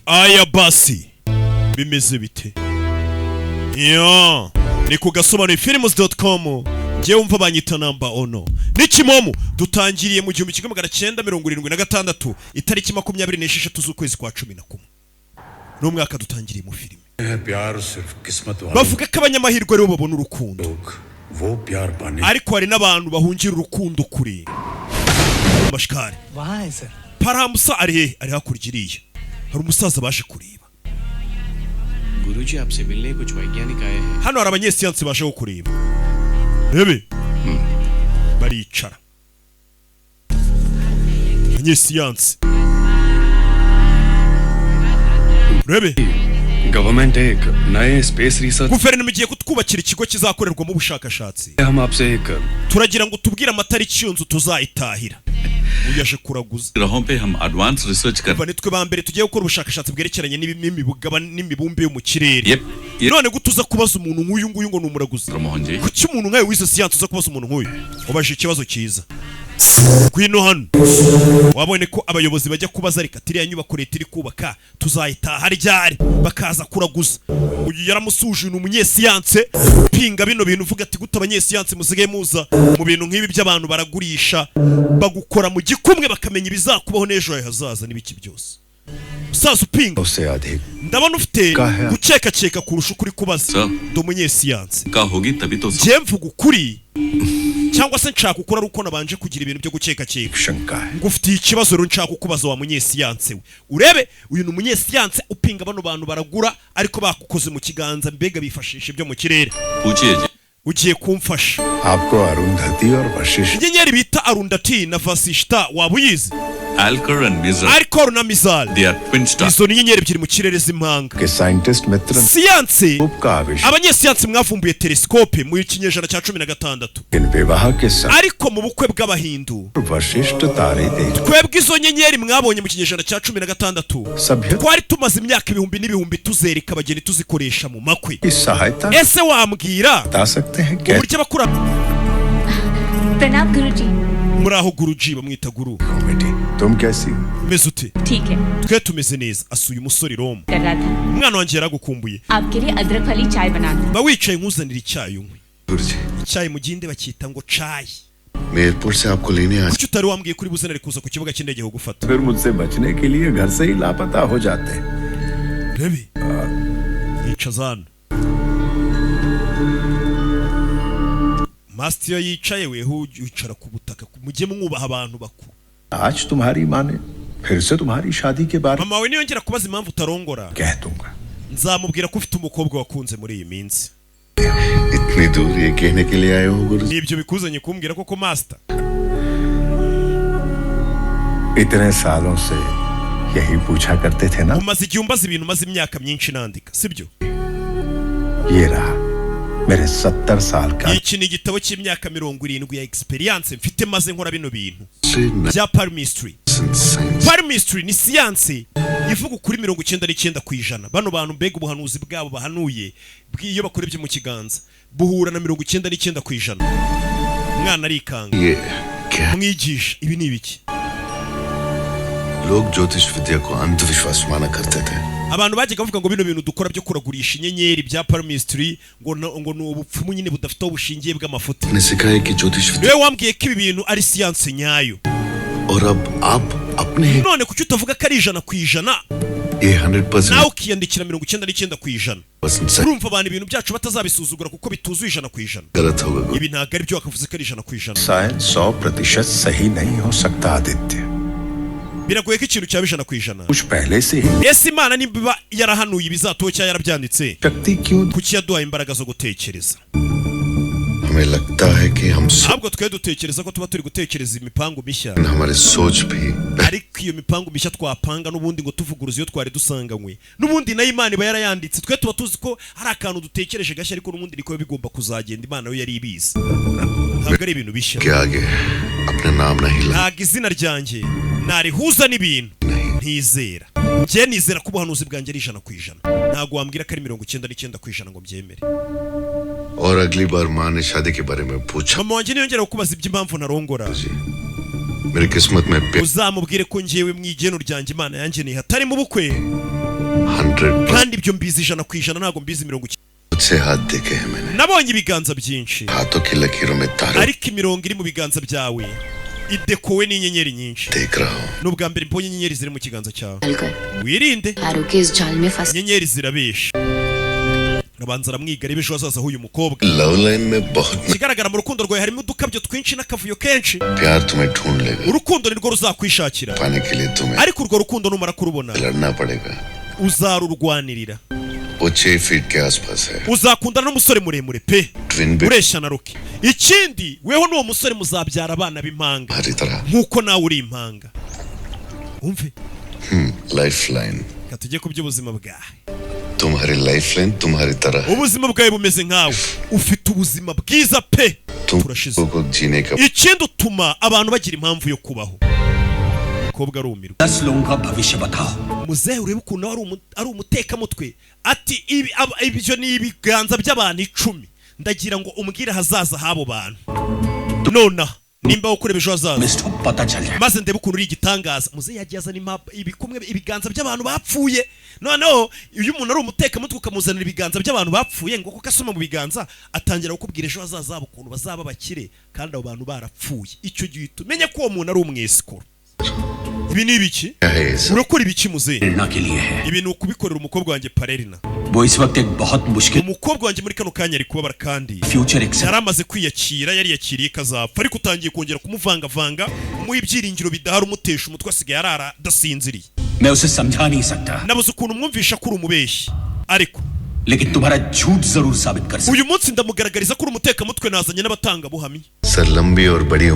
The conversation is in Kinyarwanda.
aya basi bimeze bite? Yo, ni ku gasobanuye films.com. Ngewe umva banyita namba ono. Ni Kimomo dutangiriye mu 1976 itariki 26 z'ukwezi kwa 11. No mwaka dutangiriye mu filime. Bavuga ko abanyamahirwe aribo babona urukundo. Ariko hari n'abantu bahungira urukundo kuri. Mashkari. Why sir? Paramusa ari hakurigiriye. Hari umusaza baje kuriba. गुरुजी आपसे मिलने कुछ वैज्ञानिक आए हैं. Hano hari abanyesiyansi baje kuriba. Rebe. Baricara. Abanyesiyansi. Rebe. Government एक नए space research. Guverinoma igiye kutwubakira ikigo kizakorerwamo ubushakashatsi. हम आपसे एक Turagira ngo tubwire amatariki y'inzu tuzayitahira. Uyaje kuraguza. ग्रहों पे हम एडवांस रिसर्च कर. Bane twe bambere tugiye gukora ubushakashatsi bwerekeranye n'imibumbe yo mu kirere. Yep. None gutuza kubaza umuntu nk'uyu nguyu ngo numuraguza. Mohanji. Kuki umuntu nkawe wize siyansi uza kubaza umuntu nk'uyu? Ubaje ikibazo cyiza. Kwino hano. Wabone ko abayobozi bajya kubaza reka tiriya nyubako leta iri kubaka tuzayitaha ryari bakaza kuraguza. Uyu yaramusuje umunyesiyanse pinga bino bintu uvuga ati guta abanyesiyanse muzigaye muza mu bintu nk'ibi by'abantu baragurisha bagukora mu gikumwe bakamenya ibizakubaho n'ejo hazaza n'ibiki byose. Sasa upinga ndabona ufite guceka kurusha ukuri kubaza ndo munyesiyanse का होगी तभी तो je mvuga ukuri cyangwa se nshaka ukora ruko nabanje kugira ibintu byo guceka ngufitiye ikibazo rero nshaka kukubaza wa munyesiyanse we urebe uyu ni umunyesiyanse upinga bano bantu baragura ariko bakukoze mu kiganza mbega bifashisha ibyo mu kirere पूछिए ugiye kumfasha आपको अरुंधति और Vashishtha inyenyeri bita Arundhati na Vasishta wabuyizi Alcor and Mizar. Alcor na Mizar They are twin stars. izo ni inyenyeri ebyiri mu kirere z'impanga के साइंटिस्ट मित्र siyanse का आविष्कार abanyesiyanse mwavumbuye telescope mu kinyejana cya 16 इन विवाह के समय ariko mu bukwe bw'abahindu Vashishtha तारे देख twebwe izo nyenyeri mwabonye mu kinyejana cya 16 सभ्य twari tumaze imyaka ibihumbi n'ibihumbi tuzereka abageni tuzikoresha mu makwe की सहायता ese wambwira बता सकते हैं क्या uburyo abakura प्रणाम गुरुजी. muraho guruji bamwita guru बेटी तुम कैसी हो meze ute ठीक है. twe tumeze neza asuye umusore Roma कर रहा था umwana wanjye yaragukumbuye आपके लिए अदरक वाली चाय बना दूं. ba wicaye nkuzanira icyayi unywe गुरुजी icyayi mu gihinde bacyita ngo cayi मैं एयरपोर्ट से आपको लेने आ kuki utari wambwiye kuri buzanire kuza ku kibuga cy'indege ho gufata फिर मुझसे बचने के लिए घर से ही लापता हो जाते हैं rebe yicazana Master yicaye weho wicara ku butaka mujye mwubaha abantu bakuru आज तुम्हारी माँ ने फिर से तुम्हारी शादी के बारे में mama we niyongera kubaza impamvu utarongora कह दूंगा nzamubwira ko ufite umukobwa wakunze muri iyi minsi इतनी दूर ये कहने के लिए आए हो गुरुजी nibyo bikuzanye kumbwira koko master इतने सालों से यही पूछा करते थे ना umaze igihe umbaza ibintu maze imyaka myinshi nandika sibyo ये रहा मेरे 70 साल का iki ni igitabo cy'imyaka 70 ya experience mfite maze nkora bino bintu से bya palmistry science palmistry ni siyanse ivuga ukuri 99% bano bantu mbega ubuhanuzi bwabo bahanuye bw'iyo bakora ibyo mu kiganza buhura na 99% umwana arikanga ये क्या mwigisha ibi ni ibiki लोग ज्योतिष विद्या को अंधविश्वास माना करते थे abantu bajyaga bavuga ngo bino bintu dukora byo kuragurisha inyenyeri bya palmistry ngo ni ubupfumu nyine budafite ubushingiye bw'amafuti ने सिखाया कि ज्योतिष विद्या niwe wambwiye ko ibi bintu ari siyanse nyayo और अब आप अपने none kuki utavuga ko ari 100% ये nawe 100% ukiyandikira 99% सही urumva abantu ibintu byacu batazabisuzugura kuko bituzuye 100%. गलत होगा गुरु ibi ntabwo ari byo wakavuze ko ari 100%. शायद 100% सही नहीं हो सकता Aditya biragoye ko ikintu cyaba 100%. कुछ पहले से ही ese imana niba yarahanuye ibizatoho cyangwa yarabyanditse शक्ति क्यों kuki yaduhaye imbaraga zo gutekereza हमें लगता है कि हम ahubwo twe dutekereza ko tuba turi gutekereza imipango mishya हमारे सोच भी ariko iyo mipango mishya twapanga n'ubundi ngo tuvuguruze iyo twari dusanganywe n'ubundi nayo imana iba yarayanditse twe tuba tuzi ko hari akantu dutekereje gashya ariko n'ubundi niko bigomba kuzagenda imana yo yari ibizi ntabwo ari ibintu bishya के आगे अपना नाम नहीं ला ntabwo izina ryanjye narihuza n'ibintu ntizera njye nizera ko ubuhanuzi bwanjye ari 100%. ntabwo wambwira ko ari 99% ngo mbyemere और अगली बार माँ ने शादी के बारे में पूछा mama wanjye niyongera kukubaza iby'impamvu narongora जी मेरी किस्मत में uzamubwire ko njyewe mu igeno ryanjye imana yanjye ni hatari mu bukwe 100% kandi ibyo mbizi 100% ntago mbizi 90. से हाथ देखे हैं मैंने nabonye ibiganza byinshi हाथों की लकीरों में तारे ariko imirongo iri mu biganza byawe idekowe n'inyenyeri nyinshi देख रहा हूँ n'ubwa mbere mbonye inyenyeri ziri mu kiganza cyawe चलकर wirinde यारों के इस जाल में फंस inyenyeri zirabesha nabanza aramwiga reba ejo hazaza h'uyu mukobwa love line में बहुत ikigaragara mu rukundo rwawe harimo udukabyo twinshi n'akavuyo kenshi प्यार तुम्हें ढूंढ लेगा urukundo nirwo ruzakwishakira पाने के लिए तुम्हें ariko urwo rukundo numara kurubona लड़ना पड़ेगा uzarurwanirira वो 6 फीट के आसपास है uzakundana n'umusore muremure pe twin बेटी ureshya na Rocky ikindi weho n'uwo musore muzabyara abana b'impanga हमारी तरह nk'uko nawe uri impanga umve life line katujye ku by'ubuzima bwawe तुम्हारी लाइफ लाइन तुम्हारी तरह है ubuzima bwawe bumeze nkawe ufite ubuzima bwiza pe तुम turashize को जीने का ikindi utuma abantu bagira impamvu yo kubaho umukobwa arumirwa 10 लोगों का भविष्य बताओ muzehe urebe ukuntu ari umutekamutwe ati ibyo ni ibiganza by'abantu 10 ndagira ngo umbwire hazaza habo bantu nona nimba ukureba ejo hazaza mister पता चल जाए maze ndebe ukuntu uri igitangaza muzehe yagiye azana ibikumwe ibiganza by'abantu bapfuye noneho iyo umuntu ari umutekamutwe ukamuzanira ibiganza by'abantu bapfuye ngo kuko asoma mu biganza atangira kukubwira ejo hazaza habo ukuntu bazaba bakire kandi abo bantu barapfuye icyo gihe tumenye ko uwo muntu ari umwesikoro ibi ni ibiki क्या है ये सब urakora ibiki muzehe प्रेरणा के लिए है ibi ni ukubikorera umukobwa wanjye Parerina वो इस वक्त एक बहुत मुश्किल umukobwa wanjye muri kano kanya ari kubabara kandi future accept yari amaze kwiyakira yari yakiriye kazapfa ariko utangiye kongera kumuvangavanga umuha ibyiringiro bidahari umutesha umutwe asigaye arara adasinziriye मैं उसे समझा नहीं सकता nabuze ukuntu umwumvisha ko uri umubeshyi ariko लेकिन तुम्हारा झूठ जरूर साबित कर सकता uyu munsi ndamugaragariza ko uri umutekamutwe nazanye n'abatangabuhamya sir लंबी और बड़ी